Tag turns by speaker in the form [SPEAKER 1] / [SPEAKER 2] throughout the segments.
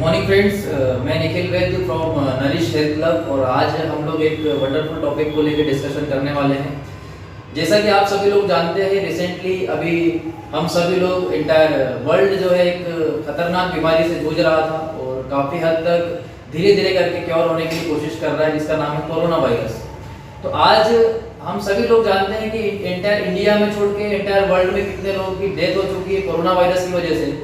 [SPEAKER 1] Morning friends, मैं निखिल वैद्य from nourish health club और आज हम लोग एक वंडरफुल टॉपिक को लेकर डिस्कशन करने वाले हैं। जैसा कि आप सभी लोग जानते हैं, रिसेंटली अभी हम सभी लोग इंटायर वर्ल्ड जो है एक खतरनाक बीमारी से जूझ रहा था और काफ़ी हद तक धीरे धीरे करके क्योर होने की कोशिश कर रहा है, जिसका नाम है कोरोना वायरस। तो आज हम सभी लोग जानते हैं कि इंटायर इंडिया में छोड़ के इंटायर वर्ल्ड में कितने लोगों की डेथ हो चुकी है कोरोना वायरस की वजह से,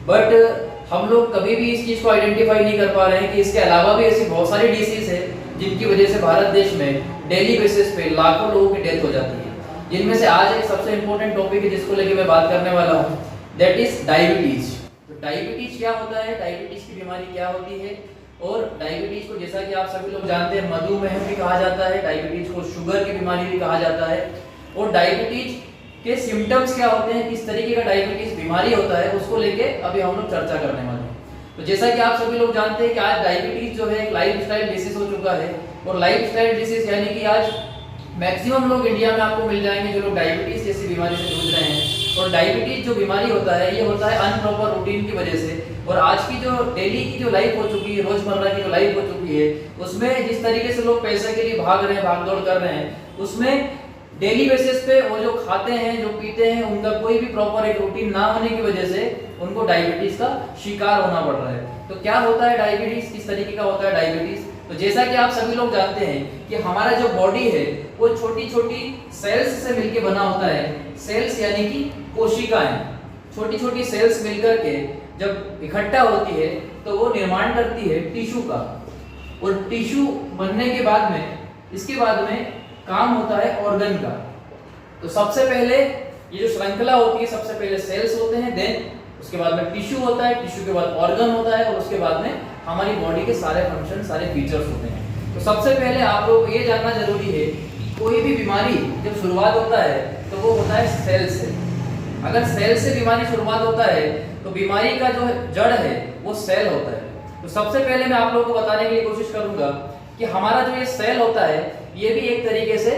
[SPEAKER 1] बट हम लोग कभी भी इस चीज़ को आइडेंटिफाई नहीं कर पा रहे हैं कि इसके अलावा भी ऐसी बहुत सारी डिसीज है जिनकी वजह से भारत देश में डेली बेसिस पे लाखों लोगों की डेथ हो जाती है। जिनमें से आज एक सबसे इंपॉर्टेंट टॉपिक है जिसको लेकर मैं बात करने वाला हूँ, दैट इज डायबिटीज। तो डायबिटीज क्या होता है, डायबिटीज की बीमारी क्या होती है, और डायबिटीज को जैसा कि आप सभी लोग जानते हैं मधुमेह भी कहा जाता है, डायबिटीज को शुगर की बीमारी भी कहा जाता है। और डायबिटीज के सिम्टम्स क्या होते हैं, किस तरीके का डायबिटीज बीमारी होता है, उसको लेके अभी हम लोग चर्चा करने वाले हैं। तो जैसा कि आप सभी लोग जानते हैं कि आज डायबिटीज जो है एक लाइफस्टाइल डिसीज हो चुका है, और लाइफस्टाइल डिसीज यानी कि आज मैक्सिमम लोग इंडिया में आपको मिल जाएंगे जो लोग डायबिटीज जैसी बीमारी से जूझ रहे हैं। और डायबिटीज जो बीमारी होता है ये होता है अनप्रॉपर रूटीन की वजह से। और आज की जो डेली की जो लाइफ हो चुकी है, रोजमर्रा की जो लाइफ हो चुकी है, उसमें जिस तरीके से लोग पैसे के लिए भाग रहे हैं, भागदौड़ कर रहे हैं, उसमें डेली बेसिस पे वो जो खाते हैं, जो पीते हैं, उनका कोई भी प्रॉपर एक रूटीन ना होने की वजह से उनको डायबिटीज का शिकार होना पड़ रहा है। तो क्या होता है डायबिटीज, किस तरीके का होता है डायबिटीज? तो जैसा कि आप सभी लोग जानते हैं कि हमारा जो बॉडी है वो छोटी छोटी सेल्स से मिलकर बना होता है। सेल्स यानी कि कोशिकाएं, छोटी छोटी सेल्स मिलकर के जब इकट्ठा होती है तो वो निर्माण करती है टिश्यू का। और टिश्यू बनने के बाद में, इसके बाद में काम होता है ऑर्गन का। तो सबसे पहले ये जो श्रृंखला होती है, सबसे पहले सेल्स होते हैं, देन उसके बाद में टिश्यू होता है, टिश्यू के बाद ऑर्गन होता है, और उसके बाद में हमारी बॉडी के सारे फंक्शन, सारे फीचर्स होते हैं। तो सबसे पहले आप लोग ये जानना जरूरी है कि कोई भी बीमारी जब शुरुआत होता है तो वो होता है सेल से। अगर सेल से बीमारी शुरुआत होता है तो बीमारी का जो जड़ है वो सेल होता है। तो सबसे पहले मैं आप लोगों को बताने के लिए कोशिश करूंगा कि हमारा जो ये सेल होता है ये भी एक तरीके से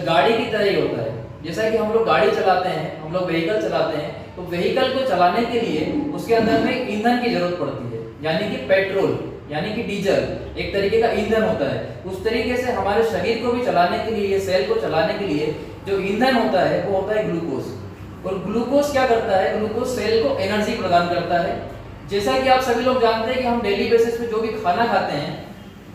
[SPEAKER 1] गाड़ी की तरह ही होता है। जैसा कि हम लोग गाड़ी चलाते हैं, हम लोग व्हीकल चलाते हैं, तो व्हीकल को चलाने के लिए उसके अंदर में ईंधन की जरूरत पड़ती है, यानी कि पेट्रोल, यानी कि डीजल एक तरीके का ईंधन होता है। उस तरीके से हमारे शरीर को भी चलाने के लिए, सेल को चलाने के लिए जो ईंधन होता है वो होता है ग्लूकोज। और ग्लूकोज क्या करता है, ग्लूकोज सेल को एनर्जी प्रदान करता है। जैसा कि आप सभी लोग जानते हैं कि हम डेली बेसिस पे जो भी खाना खाते हैं,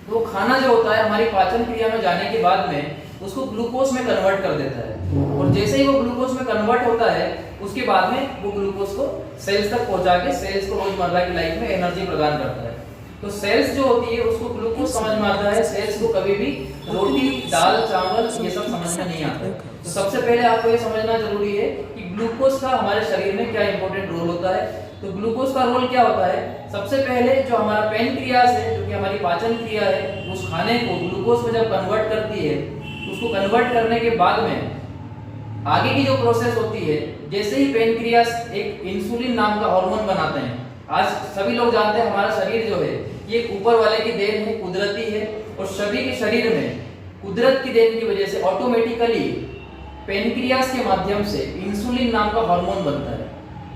[SPEAKER 1] तो खाना जो होता है हमारी पाचन क्रिया में जाने के बाद में उसको ग्लूकोज में कन्वर्ट कर देता है। और जैसे ही वो ग्लूकोज में कन्वर्ट होता है उसके बाद में वो ग्लूकोज को सेल्स तक पहुंचा के सेल्स को रोजमर्रा की लाइफ में एनर्जी प्रदान करता है। तो सेल्स जो होती है उसको ग्लूकोज समझ में आता है, सेल्स को कभी भी रोटी, दाल, चावल ये सब समझ में नहीं आता। तो सबसे पहले आपको ये समझना जरूरी है कि ग्लूकोज का हमारे शरीर में क्या इंपॉर्टेंट रोल होता है। तो ग्लूकोज का रोल क्या होता है, सबसे पहले जो हमारा पैनक्रियास है, जो कि हमारी पाचन क्रिया है, उस खाने को ग्लूकोज में जब कन्वर्ट करती है, उसको कन्वर्ट करने के बाद में आगे की जो प्रोसेस होती है, जैसे ही पैनक्रियास एक इंसुलिन नाम का हार्मोन बनाते हैं। आज सभी लोग जानते हैं हमारा शरीर जो है ये ऊपर वाले की देन है, कुदरती है, और सभी के शरीर में कुदरत की देन की वजह से ऑटोमेटिकली पैनक्रियास के माध्यम से इंसुलिन नाम का हार्मोन बनता है।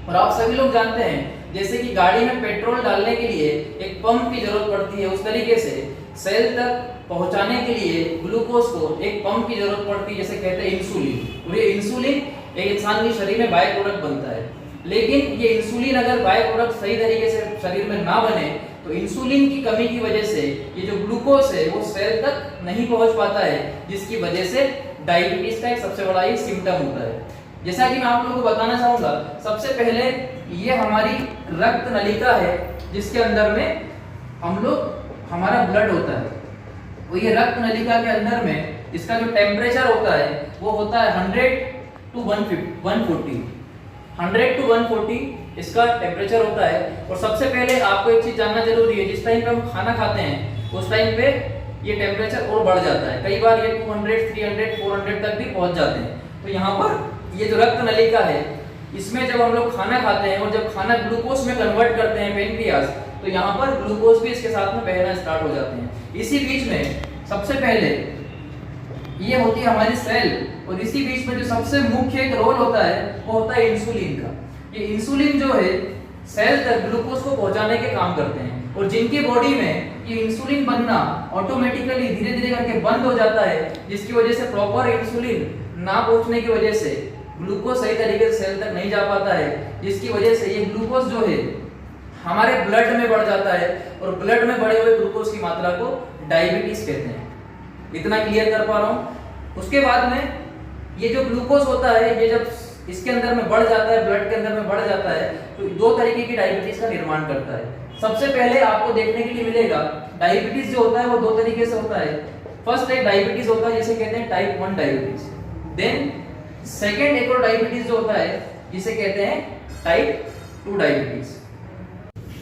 [SPEAKER 1] और आप सभी लोग जानते हैं जैसे कि गाड़ी में पेट्रोल डालने के लिए एक पंप की जरूरत पड़ती है, उस तरीके से सेल तक पहुंचाने के लिए ग्लूकोज को एक पंप की जरूरत पड़ती है, जैसे कहते हैं इंसुलिन। और ये इंसुलिन एक इंसान के शरीर में बाय प्रोडक्ट बनता है। लेकिन ये इंसुलिन अगर बाय प्रोडक्ट सही तरीके से शरीर में ना बने तो इंसुलिन की कमी की वजह से ये जो ग्लूकोज है वो सेल तक नहीं पहुंच पाता है, जिसकी वजह से डायबिटीज का एक सबसे बड़ा ही सिम्टम होता है। जैसा कि मैं आप लोगों को बताना चाहूंगा, सबसे पहले ये हमारी रक्त नलिका है जिसके अंदर में हम लोग हमारा ब्लड होता है। वो ये रक्त नलिका के अंदर में इसका जो टेम्परेचर होता है वो होता है 100 to 140 इसका टेम्परेचर होता है। और सबसे पहले आपको एक चीज जानना जरूरी है, जिस टाइम पे हम खाना खाते हैं उस टाइम पे ये टेम्परेचर और बढ़ जाता है, कई बार ये 200, 300, 400 तक भी पहुंच जाते हैं। तो यहाँ पर ये जो रक्त नलिका है इसमें जब हम लोग खाना खाते हैं और जब खाना ग्लूकोज में कन्वर्ट करते हैं पैनक्रियास, तो यहाँ पर ग्लूकोज भी इसके साथ में बहना स्टार्ट हो जाते हैं। इसी बीच में सबसे पहले ये होती है हमारी सेल, और इसी बीच में जो सबसे मुख्य एक रोल होता है वो होता है इंसुलिन का। ये इंसुलिन जो है सेल तक ग्लूकोज को पहुंचाने के काम करते हैं। और जिनकी बॉडी में ये इंसुलिन बनना ऑटोमेटिकली धीरे धीरे करके बंद हो जाता है, जिसकी वजह से प्रॉपर इंसुलिन ना पहुंचने की वजह से ग्लूकोज सही तरीके से सेल तक नहीं जा पाता है, जिसकी वजह से ये ग्लूकोज जो है हमारे ब्लड में बढ़ जाता है और ब्लड में बढ़े हुए ग्लूकोज की मात्रा को डायबिटीज कहते हैं। इतना क्लियर कर पा रहा हूं। उसके बाद में ये जो ग्लूकोज होता है ये जब इसके अंदर में बढ़ जाता है, ब्लड के अंदर में बढ़ जाता है, तो दो तरीके की डायबिटीज का निर्माण करता है। सबसे पहले आपको देखने के लिए मिलेगा डायबिटीज जो होता है वो दो तरीके से होता है। फर्स्ट एक डायबिटीज होता है जिसे कहते हैं टाइप 1 डायबिटीज। देन सेकेंड एक और डायबिटीज जो होता है जिसे कहते हैं टाइप 2 डायबिटीज।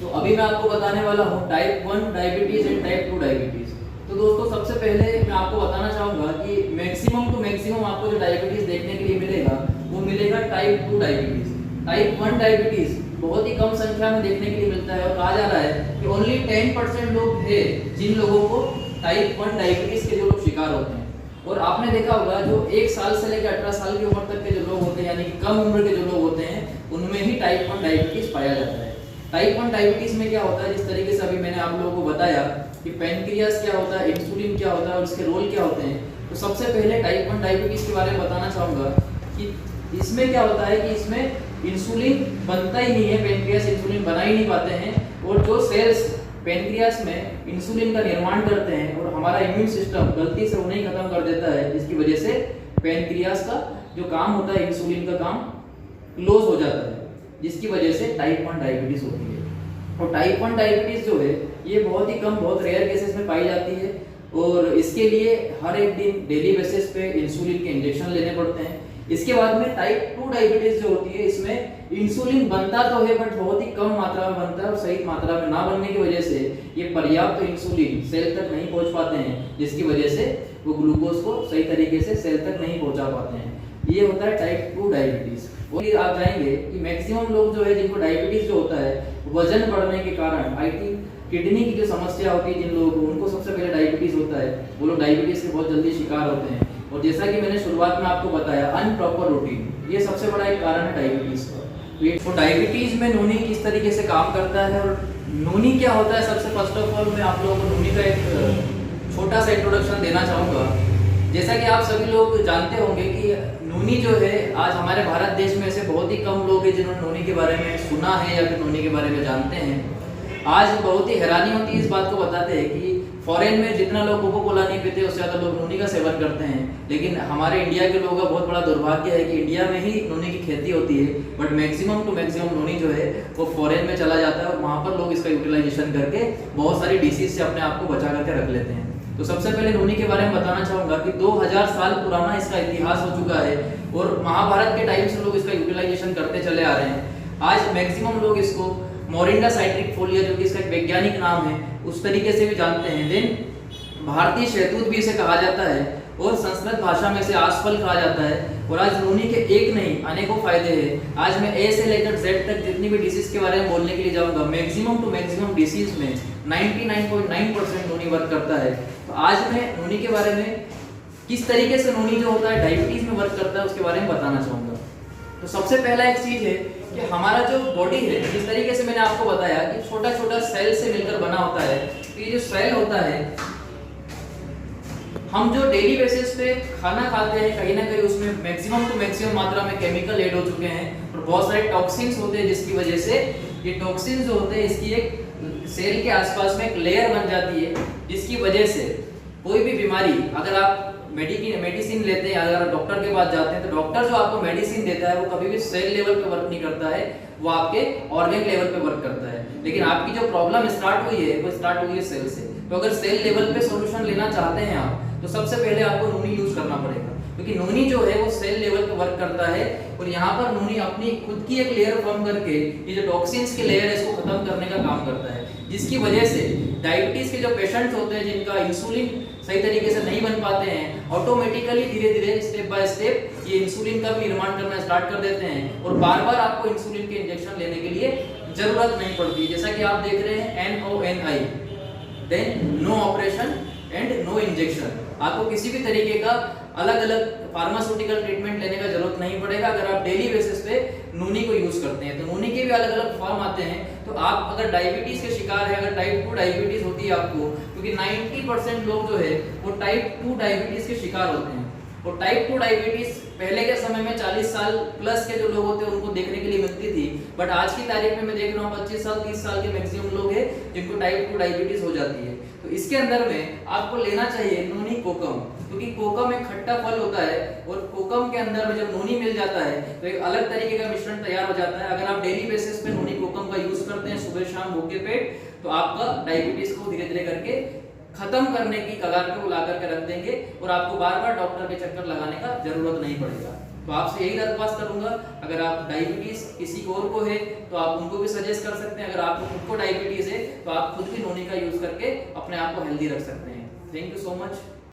[SPEAKER 1] तो अभी मैं आपको बताने वाला हूँ type 1 diabetes and type 2 diabetes. तो दोस्तों सबसे पहले मैं आपको बताना चाहूंगा कि मैक्सिमम टू मैक्सिमम आपको जो डायबिटीज देखने के लिए मिलेगा वो मिलेगा टाइप 2 डायबिटीज। टाइप 1 डायबिटीज बहुत ही कम संख्या में देखने के लिए मिलता है और कहा जा रहा है कि ओनली 10% लोग हैं जिन लोगों को टाइप 1 डायबिटीज के जो लोग शिकार होते हैं। और आपने देखा होगा जो 1 साल से लेकर 18 साल की उम्र तक के जो लोग होते हैं यानी कि कम उम्र के जो लोग होते हैं उनमें ही टाइप 1 डायबिटीज पाया जाता है। टाइप 1 डायबिटीज में क्या होता है, जिस तरीके से अभी मैंने आप लोगों को बताया कि पैनक्रियास क्या होता है, इंसुलिन क्या होता है और इसके रोल क्या होते हैं। तो सबसे पहले टाइप 1 डायबिटीज के बारे में बताना चाहूंगा कि इसमें क्या होता है कि इसमें इंसुलिन बनता ही नहीं है, पैनक्रियास इंसुलिन बना ही नहीं पाते हैं और जो सेल्स पैनक्रियास में इंसुलिन का निर्माण करते हैं और हमारा इम्यून सिस्टम गलती से उन्हें खत्म कर देता है, जिसकी वजह से पैनक्रियास का जो काम होता है इंसुलिन का काम क्लोज हो जाता है, जिसकी वजह से टाइप 1 डायबिटीज होती है। और टाइप 1 डायबिटीज जो है ये बहुत ही कम, बहुत रेयर केसेस में पाई जाती है और इसके लिए हर एक दिन डेली बेसिस पे इंसुलिन के इंजेक्शन लेने पड़ते हैं। इसके बाद में टाइप 2 डायबिटीज जो होती है इसमें इंसुलिन बनता तो है बट बहुत ही कम मात्रा में बनता है और सही मात्रा में ना बनने की वजह से ये पर्याप्त इंसुलिन सेल तक नहीं पहुंच पाते हैं, जिसकी वजह से वो ग्लूकोज को सही तरीके से सेल तक नहीं पहुंचा पाते हैं। ये होता है टाइप 2 डायबिटीज। और आप जाएंगे कि मैक्सिमम लोग जो है जिनको डायबिटीज जो होता है वजन बढ़ने के कारण आई थिंक किडनी की जो समस्या होती है जिन लोगों को, उनको सबसे पहले डायबिटीज होता है, वो लोग डायबिटीज के बहुत जल्दी शिकार होते हैं। और जैसा कि मैंने शुरुआत में आपको बताया अनप्रॉपर रूटीन, ये सबसे बड़ा एक कारण है डायबिटीज का। तो डायबिटीज में नूनी किस तरीके से काम करता है और नूनी क्या होता है, सबसे फर्स्ट ऑफ ऑल मैं आप लोगों को नूनी का एक छोटा सा इंट्रोडक्शन देना चाहूँगा। जैसा कि आप सभी लोग जानते होंगे कि नूनी जो है आज हमारे भारत देश में ऐसे बहुत ही कम लोग हैं जिन्होंने नूनी के बारे में सुना है या फिर नूनी के बारे में जानते हैं। आज बहुत ही हैरानी होती है इस बात को बताते हैं कि फॉरेन में जितना लोग कोको कोला नहीं पीते उससे ज़्यादा लोग नूनी का सेवन करते हैं, लेकिन हमारे इंडिया के लोगों का बहुत बड़ा दुर्भाग्य है कि इंडिया में ही नूनी की खेती होती है बट मैक्सिमम टू मैक्सिमम नूनी जो है वो फॉरेन में चला जाता है और वहाँ पर लोग इसका यूटिलाइजेशन करके बहुत सारी डिसीज से अपने आप को बचा करके रख लेते हैं। तो सबसे पहले नूनी के बारे में बताना चाहूंगा कि 2000 साल पुराना इसका इतिहास हो चुका है और महाभारत के टाइम से लोग इसका यूटिलाइजेशन करते चले आ रहे हैं। आज मैक्सिमम लोग इसको मोरिंगा साइट्रिकफोलिया जो कि इसका एक वैज्ञानिक नाम है उस तरीके से भी जानते हैं। देन भारतीय शहतूत भी इसे कहा जाता है और संस्कृत भाषा में इसे आसफल कहा जाता है। और आज नूनी के एक नहीं अनेकों फायदे हैं। आज मैं ए से लेकर जेड तक जितनी भी डिसीज के बारे में बोलने के लिए जाऊंगा, मैक्सिमम टू मैक्सिमम डिसीज में 99.9% नूनी वर्क करता है। तो आज मैं नूनी के बारे में किस तरीके से नूनी जो होता है डायबिटीज में वर्क करता है उसके बारे में बताना चाहूंगा। तो सबसे पहला एक चीज है कि हमारा जो बॉडी है जिस तरीके से मैंने आपको बताया कि छोटा छोटा सेल से मिलकर बना होता है, तो ये जो सेल होता है हम जो डेली बेसिस पे खाना खाते हैं कहीं ना कहीं उसमें मैक्सिमम टू मैक्सिमम मात्रा में केमिकल ऐड हो चुके हैं और बहुत सारे टॉक्सिन्स होते हैं, जिसकी वजह से ये टॉक्सिन्स जो होते हैं इसकी एक सेल के आसपास में एक लेयर बन जाती है, जिसकी वजह से कोई भी बीमारी अगर आप मेडिसिन लेते हैं, अगर डॉक्टर के पास जाते हैं तो डॉक्टर जो आपको मेडिसिन देता है वो कभी भी सेल लेवल पे वर्क नहीं करता है, वो आपके ऑर्गन लेवल पे वर्क करता है। लेकिन आपकी जो प्रॉब्लम स्टार्ट हुई है वो स्टार्ट हुई है सेल से। तो अगर सेल लेवल पे सॉल्यूशन लेना चाहते हैं आप तो सबसे पहले आपको नूनी यूज करना पड़ेगा, क्योंकि नूनी जो है वो सेल लेवल पे वर्क करता है और यहाँ पर नूनी अपनी खुद की एक लेयर फॉर्म करके ये जो टॉक्सिन्स की लेयर है इसको खत्म करने का काम करता है, जिसकी वजह से डायबिटीज के जो पेशेंट्स होते हैं जिनका इंसुलिन सही तरीके से नहीं बन पाते हैं, ऑटोमेटिकली धीरे धीरे स्टेप बाय स्टेप ये इंसुलिन का भी निर्माण करना स्टार्ट कर देते हैं और बार बार आपको इंसुलिन के इंजेक्शन लेने के लिए जरूरत नहीं पड़ती। जैसा कि आप देख रहे हैं NONI, then no operation and no injection. आपको किसी भी तरीके का अलग अलग फार्मास्यूटिकल ट्रीटमेंट लेने का जरूरत नहीं पड़ेगा अगर आप डेली बेसिस पे नूनी को यूज करते हैं। तो नूनी के भी अलग अलग फॉर्म आते हैं, तो आप अगर डायबिटीज के शिकार है, अगर टाइप 2 डायबिटीज होती है आपको, क्योंकि 90% लोग जो है वो टाइप 2 डायबिटीज के शिकार होते हैं। और टाइप 2 डायबिटीज पहले के समय में 40 साल प्लस के जो लोग होते हैं उनको देखने के लिए मिलती थी, बट आज की तारीख में मैं देख रहा हूँ 25 साल 30 साल के मैक्सिमम लोग हैं जिनको टाइप 2 डायबिटीज हो जाती है। तो इसके अंदर में आपको लेना चाहिए नोनी कोकम, क्योंकि कोकम एक खट्टा फल होता है और कोकम के अंदर में जब नोनी मिल जाता है तो एक अलग तरीके का मिश्रण तैयार हो जाता है। अगर आप डेली बेसिस पे नोनी कोकम का यूज करते हैं सुबह शाम भूखे पेट, तो आपका डायबिटीज को धीरे धीरे करके खत्म करने की कगार पे वो ला करके रख देंगे और आपको बार बार डॉक्टर के चक्कर लगाने का जरूरत नहीं पड़ेगा। तो आपसे यही दरख्वास्त करूंगा, अगर आप डायबिटीज किसी और को है तो आप उनको भी सजेस्ट कर सकते हैं, अगर आपको खुद को डायबिटीज है तो आप खुद भी नोनी का यूज करके अपने आप को हेल्दी रख सकते हैं। Thank you so much.